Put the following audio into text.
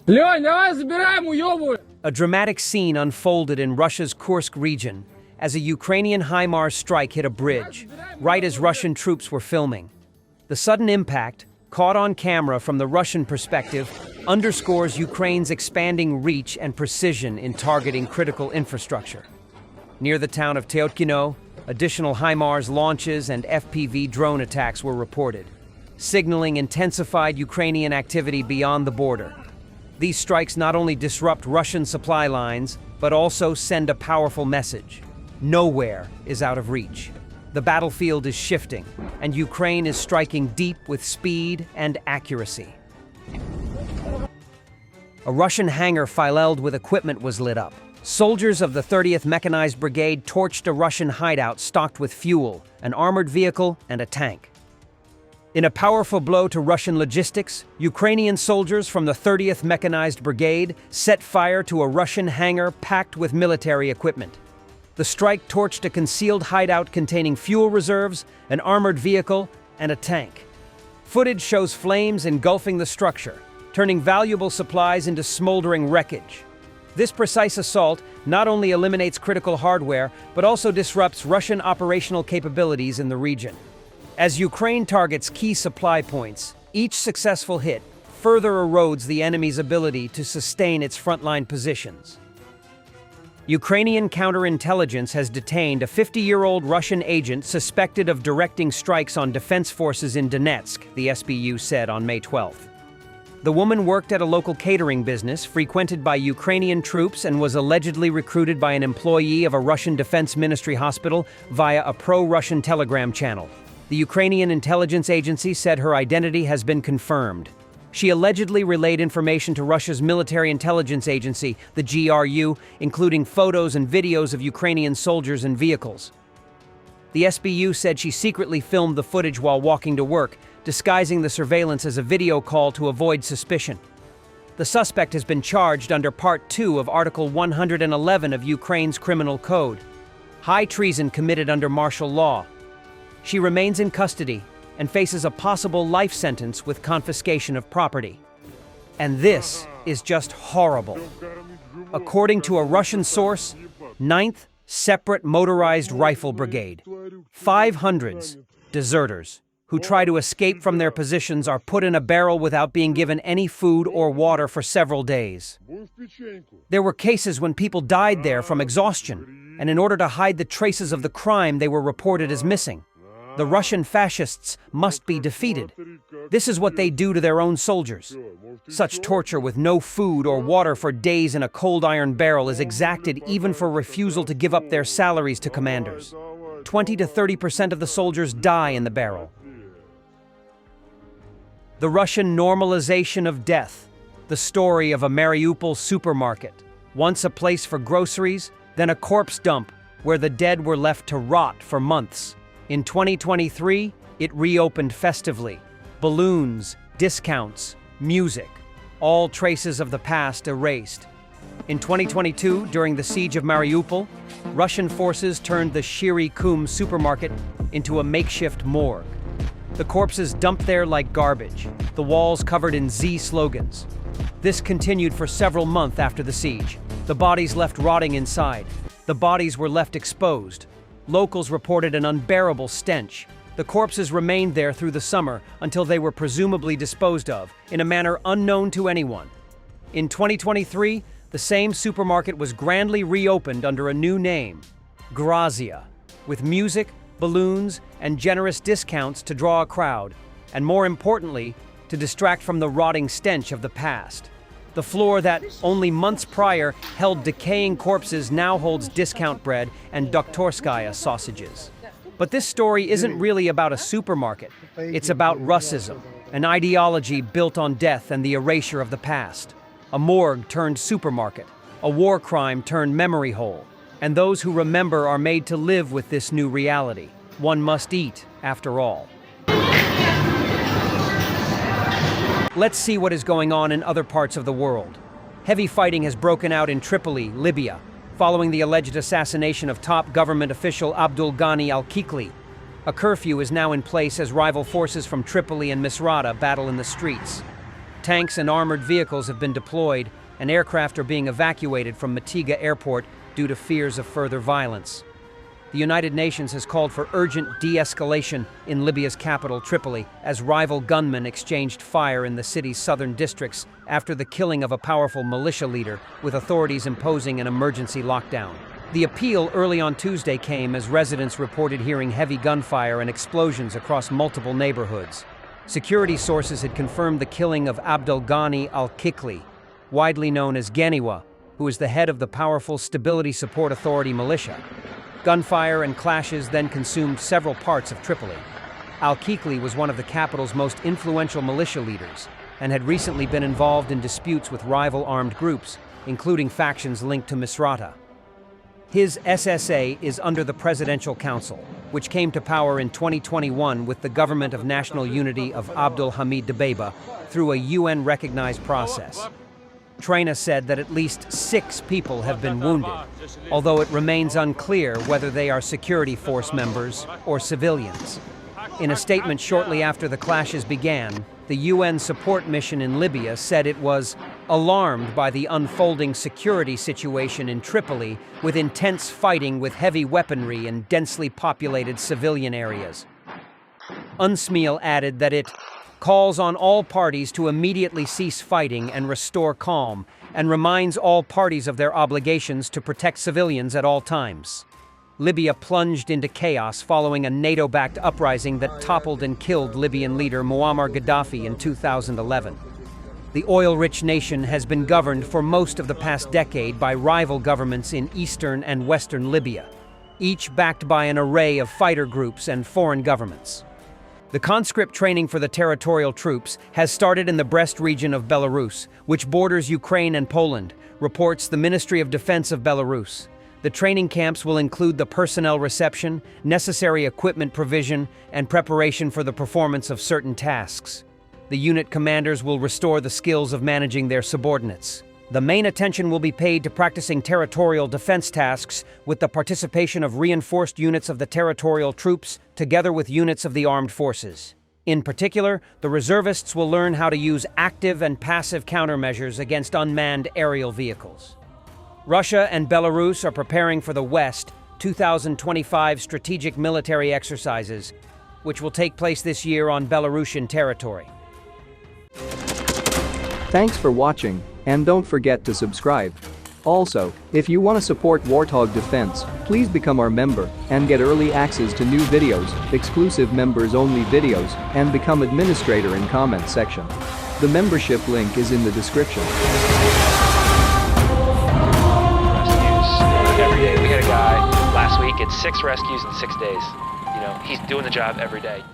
Лёнь, давай забираем, уёбывай! A dramatic scene unfolded in Russia's Kursk region as a Ukrainian Himars strike hit a bridge, right as Russian troops were filming. The sudden impact, caught on camera from the Russian perspective, underscores Ukraine's expanding reach and precision in targeting critical infrastructure. Near the town of Teotkino, additional Himars launches and FPV drone attacks were reported, signaling intensified Ukrainian activity beyond the border. These strikes not only disrupt Russian supply lines, but also send a powerful message. Nowhere is out of reach. The battlefield is shifting, and Ukraine is striking deep with speed and accuracy. A Russian hangar filled with equipment was lit up. Soldiers of the 30th Mechanized Brigade torched a Russian hideout stocked with fuel, an armored vehicle, and a tank. In a powerful blow to Russian logistics, Ukrainian soldiers from the 30th Mechanized Brigade set fire to a Russian hangar packed with military equipment. The strike torched a concealed hideout containing fuel reserves, an armored vehicle, and a tank. Footage shows flames engulfing the structure, turning valuable supplies into smoldering wreckage. This precise assault not only eliminates critical hardware, but also disrupts Russian operational capabilities in the region. As Ukraine targets key supply points, each successful hit further erodes the enemy's ability to sustain its frontline positions. Ukrainian counterintelligence has detained a 50-year-old Russian agent suspected of directing strikes on defense forces in Donetsk, the SBU said on May 12th. The woman worked at a local catering business frequented by Ukrainian troops and was allegedly recruited by an employee of a Russian Defense Ministry hospital via a pro-Russian Telegram channel. The Ukrainian intelligence agency said her identity has been confirmed. She allegedly relayed information to Russia's military intelligence agency, the GRU, including photos and videos of Ukrainian soldiers and vehicles. The SBU said she secretly filmed the footage while walking to work, disguising the surveillance as a video call to avoid suspicion. The suspect has been charged under Part 2 of Article 111 of Ukraine's Criminal Code, high treason committed under martial law. She remains in custody and faces a possible life sentence with confiscation of property. And this is just horrible. According to a Russian source, 9th Separate Motorized Rifle Brigade, 500 deserters who try to escape from their positions are put in a barrel without being given any food or water for several days. There were cases when people died there from exhaustion, and in order to hide the traces of the crime, they were reported as missing. The Russian fascists must be defeated. This is what they do to their own soldiers. Such torture with no food or water for days in a cold iron barrel is exacted even for refusal to give up their salaries to commanders. 20 to 30% of the soldiers die in the barrel. The Russian normalization of death, the story of a Mariupol supermarket, once a place for groceries, then a corpse dump where the dead were left to rot for months. In 2023, it reopened festively. Balloons, discounts, music, all traces of the past erased. In 2022, during the siege of Mariupol, Russian forces turned the Shiri Kum supermarket into a makeshift morgue. The corpses dumped there like garbage, the walls covered in Z slogans. This continued for several months after the siege. The bodies left rotting inside. The bodies were left exposed. Locals reported an unbearable stench. The corpses remained there through the summer until they were presumably disposed of, in a manner unknown to anyone. In 2023, the same supermarket was grandly reopened under a new name, Grazia, with music, balloons, and generous discounts to draw a crowd, and more importantly, to distract from the rotting stench of the past. The floor that, only months prior, held decaying corpses now holds discount bread and Doktorskaya sausages. But this story isn't really about a supermarket. It's about Russism, an ideology built on death and the erasure of the past. A morgue turned supermarket, a war crime turned memory hole. And those who remember are made to live with this new reality. One must eat, after all. Let's see what is going on in other parts of the world. Heavy fighting has broken out in Tripoli, Libya, following the alleged assassination of top government official Abdul Ghani al-Kikli. A curfew is now in place as rival forces from Tripoli and Misrata battle in the streets. Tanks and armored vehicles have been deployed, and aircraft are being evacuated from Matiga Airport due to fears of further violence. The United Nations has called for urgent de-escalation in Libya's capital, Tripoli, as rival gunmen exchanged fire in the city's southern districts after the killing of a powerful militia leader, with authorities imposing an emergency lockdown. The appeal early on Tuesday came as residents reported hearing heavy gunfire and explosions across multiple neighborhoods. Security sources had confirmed the killing of Abdelghani al-Kikli, widely known as Gheniwa, who is the head of the powerful Stability Support Authority militia. Gunfire and clashes then consumed several parts of Tripoli. Al-Kikli was one of the capital's most influential militia leaders and had recently been involved in disputes with rival armed groups, including factions linked to Misrata. His SSA is under the Presidential Council, which came to power in 2021 with the Government of National Unity of Abdul Hamid Dbeibeh through a UN-recognized process. Traina said that at least 6 people have been wounded, although it remains unclear whether they are security force members or civilians. In a statement shortly after the clashes began, the UN support mission in Libya said it was alarmed by the unfolding security situation in Tripoli, with intense fighting with heavy weaponry in densely populated civilian areas. UNSMIL added that it calls on all parties to immediately cease fighting and restore calm, and reminds all parties of their obligations to protect civilians at all times. Libya plunged into chaos following a NATO-backed uprising that toppled and killed Libyan leader Muammar Gaddafi in 2011. The oil-rich nation has been governed for most of the past decade by rival governments in eastern and western Libya, each backed by an array of fighter groups and foreign governments. The conscript training for the territorial troops has started in the Brest region of Belarus, which borders Ukraine and Poland, reports the Ministry of Defense of Belarus. The training camps will include the personnel reception, necessary equipment provision, and preparation for the performance of certain tasks. The unit commanders will restore the skills of managing their subordinates. The main attention will be paid to practicing territorial defense tasks with the participation of reinforced units of the territorial troops together with units of the armed forces. In particular, the reservists will learn how to use active and passive countermeasures against unmanned aerial vehicles. Russia and Belarus are preparing for the West 2025 strategic military exercises, which will take place this year on Belarusian territory. Thanks for watching, and don't forget to subscribe. Also, if you want to support Warthog Defense, please become our member and get early access to new videos, exclusive members-only videos, and become administrator in comment section. The membership link is in the description. Every day. We had a guy last week, it's 6 rescues in 6 days. You know, he's doing the job every day.